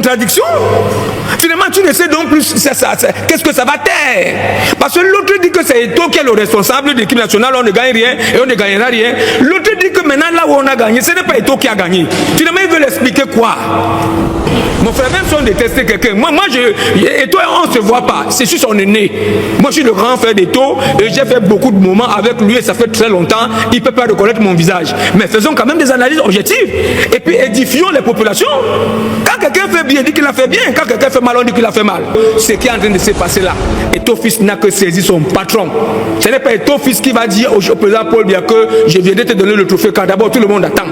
contradictions. Finalement, tu ne sais donc plus qu'est-ce que ça va taire. Parce que l'autre dit que c'est Eto'o qui est le responsable de l'équipe nationale, on ne gagne rien et on ne gagnera rien. L'autre dit que maintenant, là où on a gagné, ce n'est pas Eto'o qui a gagné. Finalement, ils veulent expliquer quoi? Mon frère, même si on détestait quelqu'un, moi Eto'o, on ne se voit pas. C'est juste on est né. Moi, je suis le grand frère d'Eto'o et j'ai fait beaucoup de moments avec lui et ça fait très longtemps. Il ne peut pas reconnaître mon visage. Mais faisons quand même des analyses objectives. Et puis édifions les populations. Quand quelqu'un fait bien, dit qu'il a fait bien. Quand quelqu'un fait mal, on dit qu'il a fait mal. Ce qui est en train de se passer là, Eto'o fils n'a que saisi son patron. Ce n'est pas Eto'o fils qui va dire au président Paul Biya que je viens de te donner le trophée car d'abord tout le monde attend.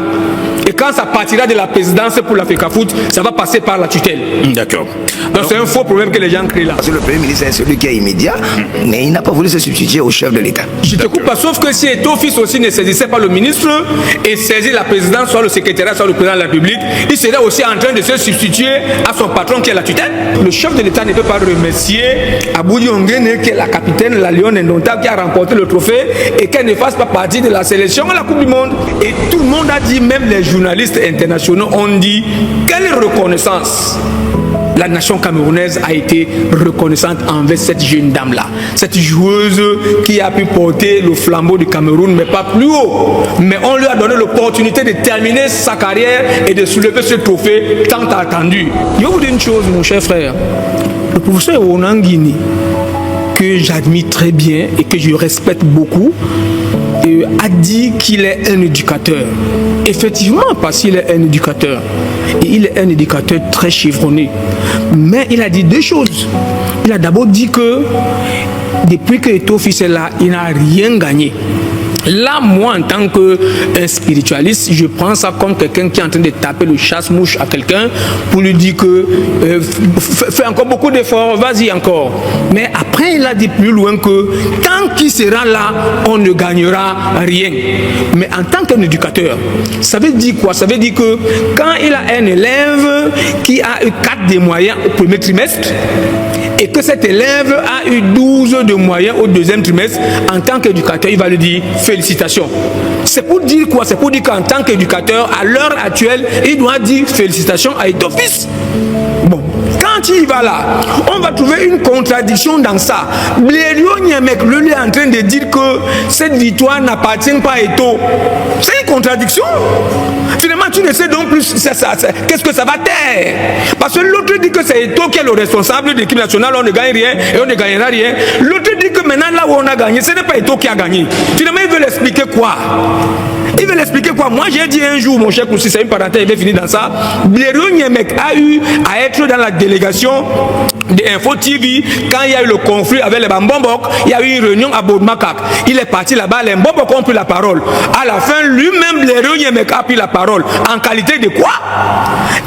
Et quand ça partira de la présidence pour la FECAFOOT, ça va passer par la tutelle. D'accord. Donc c'est un faux problème que les gens créent là. Parce que le Premier ministre est celui qui est immédiat, mais il n'a pas voulu se substituer au chef de l'État. Je te coupe pas, sauf que si Eto'o fils aussi ne saisissait pas le ministre et saisit la présidence, soit le secrétariat, soit le président de la République, il serait aussi en train de se substituer à son patron qui est la tutelle. Le chef de l'État ne peut pas remercier Aboudi Ongene, qui est la capitaine de la Lyon indomptable, qui a remporté le trophée et qu'elle ne fasse pas partie de la sélection à la Coupe du Monde. Et tout le monde a dit, même les journalistes internationaux ont dit, quelle reconnaissance la nation camerounaise a été reconnaissante envers cette jeune dame-là. Cette joueuse qui a pu porter le flambeau du Cameroun, mais pas plus haut. Mais on lui a donné l'opportunité de terminer sa carrière et de soulever ce trophée tant attendu. Je vais vous dire une chose, mon cher frère. Le professeur Onangini, que j'admire très bien et que je respecte beaucoup, a dit qu'il est un éducateur. Effectivement, parce qu'il est un éducateur. Et il est un éducateur très chevronné. Mais il a dit deux choses. Il a d'abord dit que depuis que Eto'o fils est là, il n'a rien gagné. Là, moi, en tant que spiritualiste, je prends ça comme quelqu'un qui est en train de taper le chasse-mouche à quelqu'un pour lui dire que fais encore beaucoup d'efforts, vas-y encore. Mais après, il a dit plus loin que tant qu'il sera là, on ne gagnera rien. Mais en tant qu'un éducateur, ça veut dire quoi? Ça veut dire que quand il a un élève qui a eu 4 des moyens au premier trimestre, et que cet élève a eu 12 de moyens au deuxième trimestre, en tant qu'éducateur, il va lui dire félicitations. C'est pour dire quoi? C'est pour dire qu'en tant qu'éducateur, à l'heure actuelle, il doit dire félicitations à Eto'o fils. Bon, quand il va là, on va trouver une contradiction dans ça. Blériot Nyemek, lui est en train de dire que cette victoire n'appartient pas à Eto'o. C'est une contradiction. Finalement, tu ne sais donc plus qu'est-ce que ça va taire. Parce que l'autre dit que c'est Eto'o qui est le responsable de l'équipe nationale, on ne gagne rien et on ne gagnera rien. L'autre dit que maintenant, là où on a gagné, ce n'est pas Eto'o qui a gagné. Finalement, ils veulent expliquer quoi? Il veut l'expliquer quoi? Moi j'ai dit un jour, mon cher Koussi, c'est une parenthèse, il va finir dans ça. Blériot Nyemek a eu à être dans la délégation d'Info TV quand il y a eu le conflit avec les Bambombok. Il y a eu une réunion à Bourmakak. Il est parti là-bas, les Bambombok ont pris la parole. À la fin, lui-même, Blériot Nyemek a pris la parole. En qualité de quoi?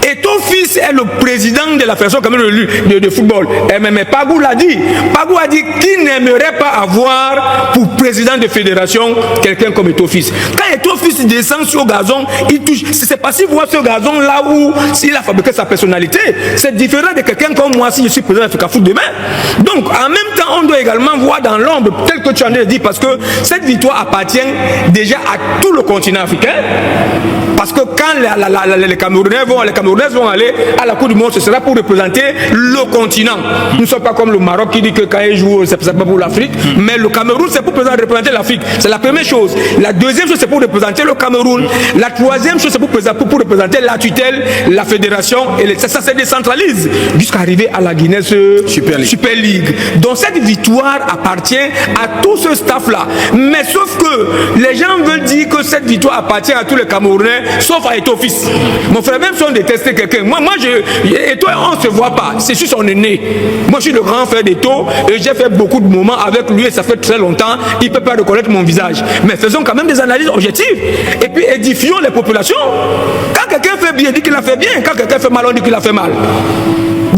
Eto'o fils est le président de la fédération de football. Mais Pagou l'a dit. Pagou a dit qu'il n'aimerait pas avoir pour président de fédération quelqu'un comme Eto'o fils. Quand Eto'o fils descend sur le gazon, il touche. C'est pas si vous voyez ce gazon là où s'il a fabriqué sa personnalité. C'est différent de quelqu'un comme moi si je suis président de FECAFOOT demain. Donc en même temps, on doit également voir dans l'ombre, tel que tu en as dit, parce que cette victoire appartient déjà à tout le continent africain. Parce que quand les Camerounais vont aller à la Coupe du Monde, ce sera pour représenter le continent. Nous ne sommes pas comme le Maroc qui dit que quand il joue, c'est pas pour l'Afrique. Mais le Cameroun, c'est pour représenter l'Afrique. C'est la première chose. La deuxième chose, c'est pour représenter le Cameroun. La troisième chose, c'est pour représenter la tutelle, la fédération. Et ça se décentralise jusqu'à arriver à la Guinness Super League. Donc cette victoire appartient à tout ce staff-là. Mais sauf que les gens veulent dire que cette victoire appartient à tous les Camerounais, sauf à Eto'o fils. Mon frère, même si on détestait quelqu'un, moi Eto'o, on ne se voit pas. C'est juste on est né. Moi, je suis le grand frère d'Eto'o et j'ai fait beaucoup de moments avec lui et ça fait très longtemps. Il ne peut pas reconnaître mon visage. Mais faisons quand même des analyses objectives. Et puis édifions les populations. Quand quelqu'un fait bien, dit qu'il a fait bien. Quand quelqu'un fait mal, on dit qu'il a fait mal.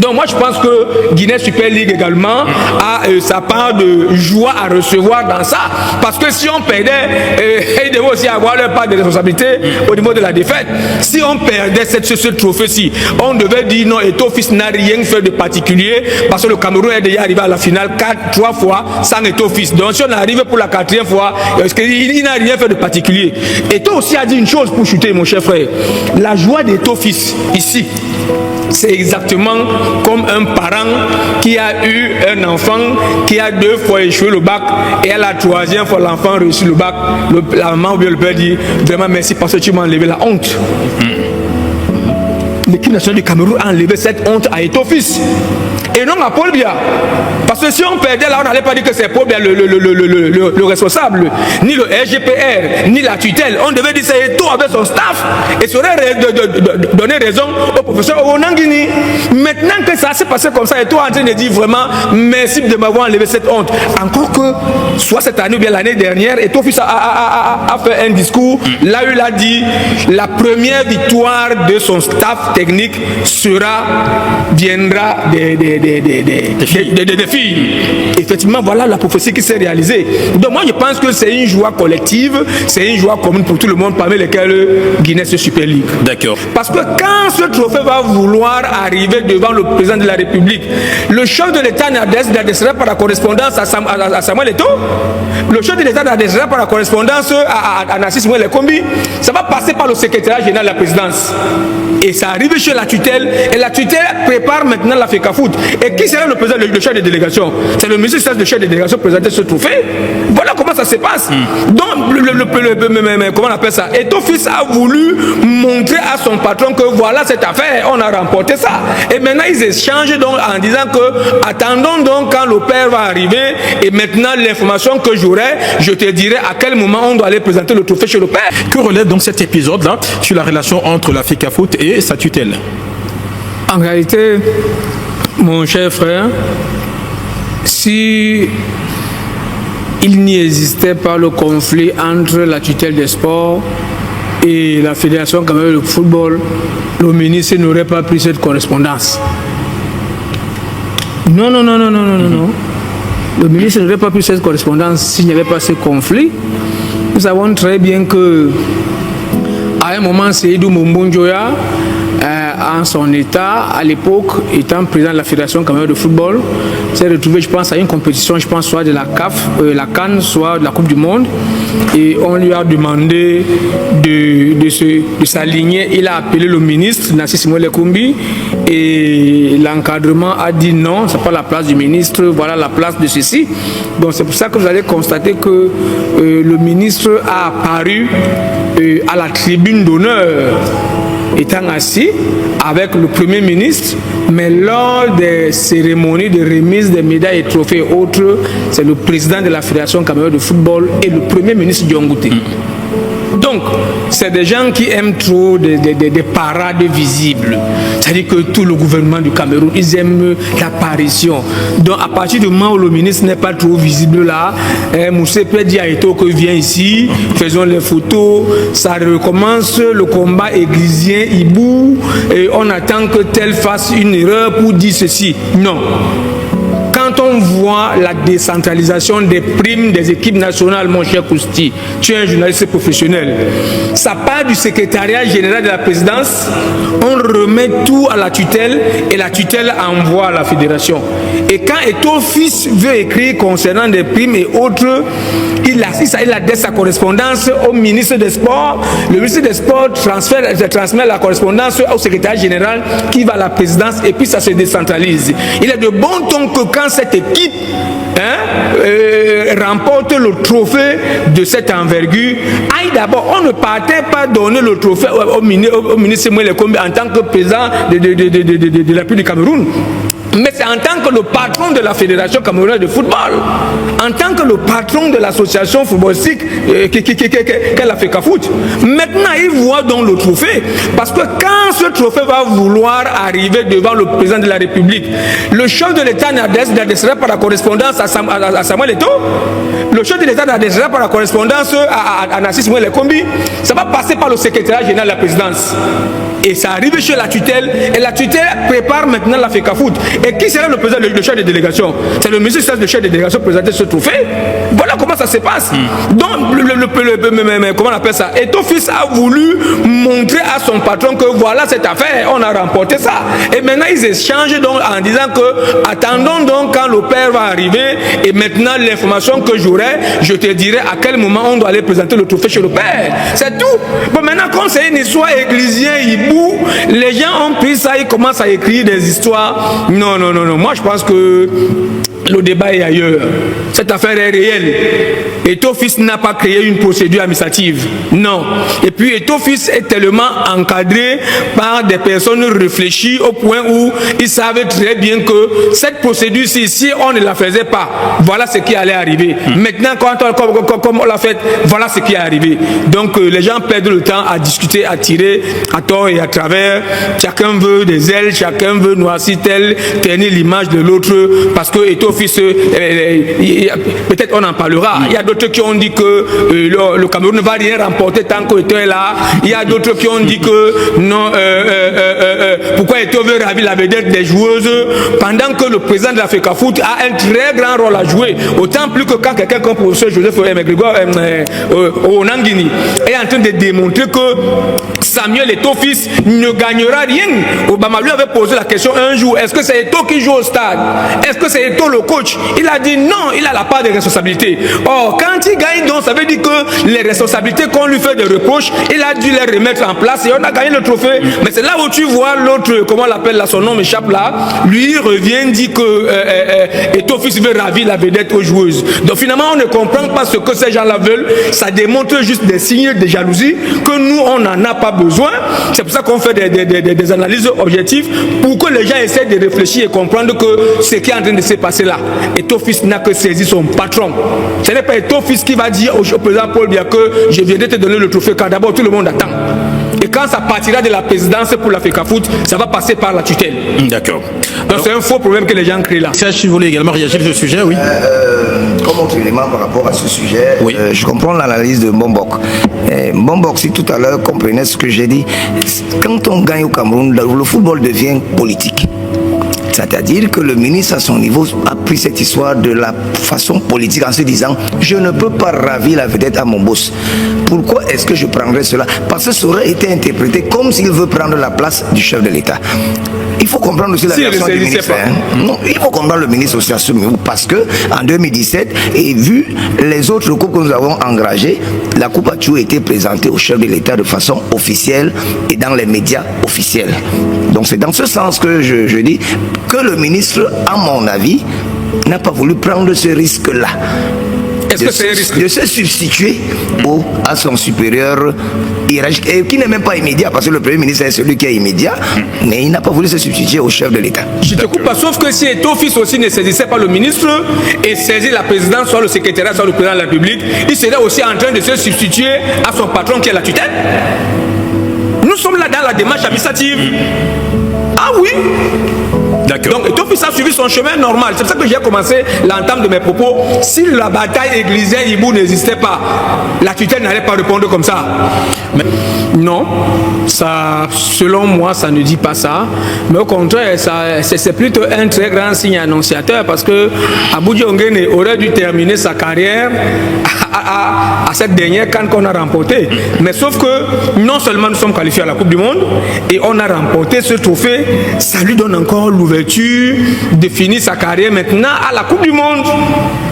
Donc moi je pense que Guinée Super League également a sa part de joie à recevoir dans ça. Parce que si on perdait, ils devaient aussi avoir leur part de responsabilité au niveau de la défaite. Si on perdait ce trophée-ci, on devait dire non, Eto'o-Fils n'a rien fait de particulier parce que le Cameroun est déjà arrivé à la finale 3 fois sans Eto'o-Fils. Donc si on arrive pour la 4e fois, parce qu'il n'a rien fait de particulier. Eto'o aussi a dit une chose pour chuter, mon cher frère. La joie d'Eto'o-Fils ici, c'est exactement comme un parent qui a eu un enfant qui a 2 fois échoué le bac et à la 3e fois l'enfant a réussi le bac. La maman ou bien le père dit vraiment merci parce que tu m'as enlevé la honte. L'équipe nationale du Cameroun a enlevé cette honte à Eto'o-Fils et non à Paul Biya. Parce que si on perdait là, on n'allait pas dire que c'est Paul Biya le responsable, ni le RGPR, ni la tutelle. On devait dire que c'est Eto'o avec son staff et ça aurait donné raison au professeur Onangini. Maintenant que ça s'est passé comme ça, Eto'o est en train de dire vraiment merci de m'avoir enlevé cette honte. Encore que, soit cette année ou bien l'année dernière, Eto'o-Fils a fait un discours. Là, il a dit la première victoire de son staff technique viendra des filles. Effectivement, voilà la prophétie qui s'est réalisée. Donc moi je pense que c'est une joie collective, c'est une joie commune pour tout le monde, parmi lesquels Guinée Super League. D'accord. Parce que quand ce trophée va vouloir arriver devant le président de la République, le chef de l'État n'adressera pas la correspondance à Samuel Eto'o. Le chef de l'État n'adressera pas la correspondance à Narcisse Mouele Kombi. Ça va passer par le secrétariat général de la présidence. Et ça arrive chez la tutelle, et la tutelle prépare maintenant la FECAFOOT. Et qui sera le président, le chef de délégation? C'est le ministre de chef de délégation présenter ce trophée. Voilà comment ça se passe. Donc, comment on appelle ça? Eto'o-Fils a voulu montrer à son patron que voilà cette affaire, on a remporté ça. Et maintenant, ils échangent donc en disant que attendons donc quand le père va arriver, et maintenant l'information que j'aurai, je te dirai à quel moment on doit aller présenter le trophée chez le père. Que relève donc cet épisode-là sur la relation entre la FECAFOOT et sa tutelle? En réalité, mon cher frère, si il n'y existait pas le conflit entre la tutelle des sports et la Fédération camerounaise de football, le ministre n'aurait pas pris cette correspondance. Non. Le ministre n'aurait pas pris cette correspondance s'il n'y avait pas ce conflit. Nous savons très bien que à un moment, Seydou Mombonjoya, en son état, à l'époque, étant président de la Fédération camerounaise de football, s'est retrouvé, je pense, à une compétition, je pense, soit de la CAF, la CAN, soit de la Coupe du Monde. Et on lui a demandé de s'aligner. Il a appelé le ministre, Narcisse Mouele Kombi, et l'encadrement a dit non, ce n'est pas la place du ministre, voilà la place de ceci. Donc c'est pour ça que vous allez constater que le ministre a apparu à la tribune d'honneur, étant assis avec le Premier ministre, mais lors des cérémonies de remise des médailles et trophées et autres, c'est le président de la Fédération camerounaise de football et le Premier ministre Diongouté. Donc, c'est des gens qui aiment trop des parades visibles. C'est-à-dire que tout le gouvernement du Cameroun, ils aiment l'apparition. Donc, à partir du moment où le ministre n'est pas trop visible là, Moussé peut dire à Eto'o que vient ici, faisons les photos, ça recommence le combat églisien, hibou, et on attend que tel fasse une erreur pour dire ceci. Non. Quand on voit la décentralisation des primes des équipes nationales, mon cher Kousti, tu es un journaliste professionnel, ça part du secrétariat général de la présidence, on remet tout à la tutelle et la tutelle envoie à la fédération. Et quand Eto'o-Fils veut écrire concernant des primes et autres, il adresse sa correspondance au ministre des Sports. Le ministre des Sports transmet la correspondance au secrétaire général qui va à la présidence et puis ça se décentralise. Il est de bon ton que quand cette équipe remporte le trophée de cette envergure, d'abord, on ne partait pas donner le trophée au ministre Mouele Kombi en tant que président de la République du Cameroun. Mais c'est en tant que le patron de la Fédération camerounaise de football, en tant que le patron de l'association footballistique qu'elle a fait Cafoot. Maintenant, il voit donc le trophée. Parce que quand ce trophée va vouloir arriver devant le président de la République, le chef de l'État n'adressera pas la correspondance à Samuel Eto'o. Le chef de l'État n'adressera pas la correspondance à Narcisse Moué Lekombi. Ça va passer par le secrétariat général de la présidence. Et ça arrive chez la tutelle. Et la tutelle prépare maintenant la FECAFOOT. Et qui sera le président, le chef de délégation? C'est le ministre le chef de délégation pour présenter ce trophée. Voilà comment ça se passe. Donc, comment on appelle ça? Eto'o Fils a voulu montrer à son patron que voilà cette affaire, on a remporté ça. Et maintenant, ils échangent donc en disant que attendons donc quand le père va arriver. Et maintenant, l'information que j'aurai, je te dirai à quel moment on doit aller présenter le trophée chez le père. C'est tout. Bon, maintenant, comme c'est une histoire églisien, les gens ont pris ça, ils commencent à écrire des histoires. Non. Moi, je pense que le débat est ailleurs. Cette affaire est réelle. Eto'o Fils n'a pas créé une procédure administrative. Non. Et puis Eto'o Fils est tellement encadré par des personnes réfléchies au point où ils savaient très bien que cette procédure-ci, si on ne la faisait pas, voilà ce qui allait arriver. Maintenant, comme on l'a fait, voilà ce qui est arrivé. Donc les gens perdent le temps à discuter, à tirer à tort et à travers. Chacun veut des ailes, chacun veut noircir tel, tenir l'image de l'autre, parce que Eto'o Fils, peut-être on en parlera. Il y a d'autres qui ont dit que le Cameroun ne va rien remporter tant qu'Eto'o est là. Il y a d'autres qui ont dit que non, pourquoi Eto'o veut ravir la vedette des joueuses pendant que le président de la FECAFOOT a un très grand rôle à jouer. Autant plus que quand quelqu'un comme professeur Joseph Onangini est en train de démontrer que Samuel Eto'o Fils ne gagnera rien. Obama lui avait posé la question un jour, est-ce que c'est Eto'o qui joue au stade? Est-ce que c'est Eto'o le coach? Il a dit non, il a la part des responsabilités. Or, quand il gagne, donc, ça veut dire que les responsabilités qu'on lui fait des reproches, il a dû les remettre en place et on a gagné le trophée. Mais c'est là où tu vois l'autre, comment on l'appelle là, son nom m'échappe là, lui revient, dit que Eto'o Fils veut ravir la vedette aux joueuses. Donc finalement, on ne comprend pas ce que ces gens-là veulent. Ça démontre juste des signes de jalousie que nous, on n'en a pas besoin. C'est pour ça qu'on fait des analyses objectives pour que les gens essaient de réfléchir et comprendre que ce qui est en train de se passer là, Eto'o Fils n'a que saisi son patron. Ce n'est pas Eto'o Fils qui va dire au président Paul Biya que je viendrai te donner le trophée, car d'abord tout le monde attend. Et quand ça partira de la présidence pour la FECAFOOT, ça va passer par la tutelle. D'accord. Donc c'est un faux problème que les gens créent là. Serge, si vous voulez également réagir sur ce sujet, oui. Comme autre élément par rapport à ce sujet, oui. Je comprends l'analyse de Mbombok. Mbombok, si tout à l'heure comprenait ce que j'ai dit, quand on gagne au Cameroun, le football devient politique. C'est-à-dire que le ministre à son niveau a pris cette histoire de la façon politique en se disant je ne peux pas ravir la vedette à mon boss. Pourquoi est-ce que je prendrais cela? Parce que ça aurait été interprété comme s'il veut prendre la place du chef de l'État. Il faut comprendre aussi la réaction du ministre. Non, il faut comprendre le ministre aussi à ce niveau parce que en 2017, et vu les autres coupes que nous avons engagées, la coupe a toujours été présentée au chef de l'État de façon officielle et dans les médias officiels. Donc c'est dans ce sens que je dis que le ministre, à mon avis, n'a pas voulu prendre ce risque-là. Est-ce que c'est un risque de se substituer à son supérieur hiérarchique, et qui n'est même pas immédiat, parce que le Premier ministre est celui qui est immédiat, mais il n'a pas voulu se substituer au chef de l'État. Je te coupe pas, sauf que si Eto'o Fils aussi ne saisissait pas le ministre et saisit la présidence, soit le secrétariat, soit le président de la République, il serait aussi en train de se substituer à son patron qui est la tutelle. Nous sommes là dans la démarche administrative. Ah oui. D'accord. Donc Eto'o Fils a suivi son chemin normal. C'est pour ça que j'ai commencé l'entame de mes propos. Si la bataille églisienne-Ibou n'existait pas, la tutelle n'allait pas répondre comme ça. Mais non, ça, selon moi, ça ne dit pas ça. Mais au contraire, c'est plutôt un très grand signe annonciateur parce que Aboudji Onguéné aurait dû terminer sa carrière à cette dernière CAN qu'on a remportée. Mais sauf que non seulement nous sommes qualifiés à la Coupe du Monde et on a remporté ce trophée, ça lui donne encore l'ouverture de finir sa carrière maintenant à la Coupe du Monde.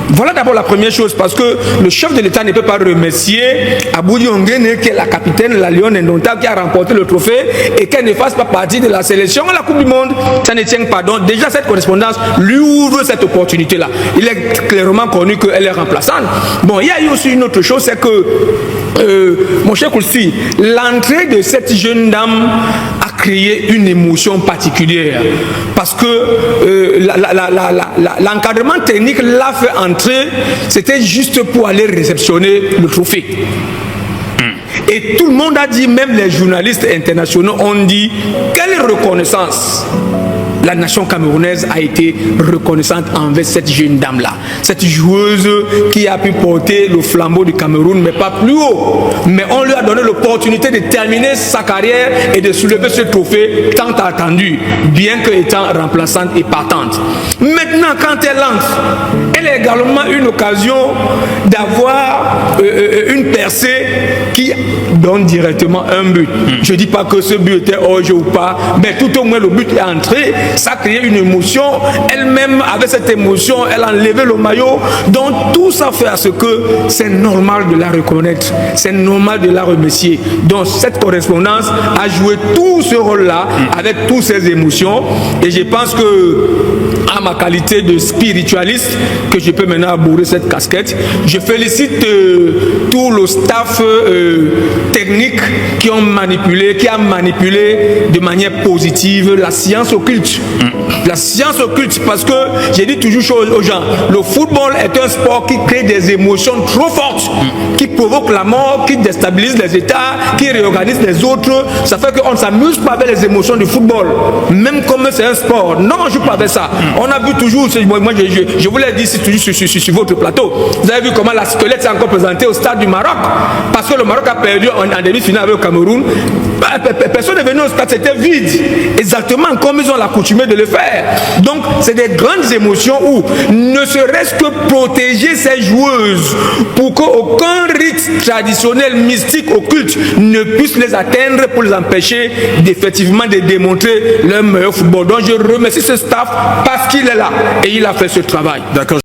Voilà d'abord la première chose, parce que le chef de l'État ne peut pas remercier Aboudji Onguéné, qui est la capitaine de la Lyon indomptable, qui a remporté le trophée, et qu'elle ne fasse pas partie de la sélection à la Coupe du Monde. Ça ne tient pas. Donc déjà cette correspondance lui ouvre cette opportunité-là. Il est clairement connu qu'elle est remplaçante. Bon, il y a eu aussi une autre chose, c'est que, mon cher Koulsi, l'entrée de cette jeune dame a créé une émotion particulière. Parce que l'encadrement technique l'a fait entrer, c'était juste pour aller réceptionner le trophée. Et tout le monde a dit, même les journalistes internationaux ont dit, quelle reconnaissance! La nation camerounaise a été reconnaissante envers cette jeune dame-là. Cette joueuse qui a pu porter le flambeau du Cameroun, mais pas plus haut. Mais on lui a donné l'opportunité de terminer sa carrière et de soulever ce trophée tant attendu, bien qu'étant remplaçante et partante. Maintenant, quand elle entre, elle a également une occasion d'avoir une percée qui donne directement un but. Je ne dis pas que ce but était hors jeu ou pas, mais tout au moins le but est entré. Ça a créé une émotion. Elle-même, avec cette émotion, elle a enlevé le maillot. Donc tout ça fait à ce que c'est normal de la reconnaître. C'est normal de la remercier. Donc cette correspondance a joué tout ce rôle-là avec toutes ces émotions. Et je pense que, à ma qualité de spiritualiste, que je peux maintenant aborder cette casquette, je félicite tout le staff technique qui a manipulé de manière positive la science occulte. La science occulte, parce que j'ai dit toujours aux gens, le football est un sport qui crée des émotions trop fortes, qui provoque la mort, qui déstabilise les États, qui réorganise les autres. Ça fait qu'on ne s'amuse pas avec les émotions du football, même comme c'est un sport. Non, je ne joue pas avec ça. On a vu toujours, moi je vous l'ai dit sur votre plateau, vous avez vu comment la squelette s'est encore présentée au stade du Maroc, parce que le Maroc a perdu en demi-finale avec le Cameroun. Personne n'est venu au stade, c'était vide, exactement comme ils ont l'accoutumé de le faire. Donc c'est des grandes émotions où ne serait-ce que protéger ces joueuses pour qu'aucun rite traditionnel, mystique, occulte ne puisse les atteindre pour les empêcher d'effectivement de démontrer leur meilleur football. Donc je remercie ce staff parce qu'il est là et il a fait ce travail. D'accord.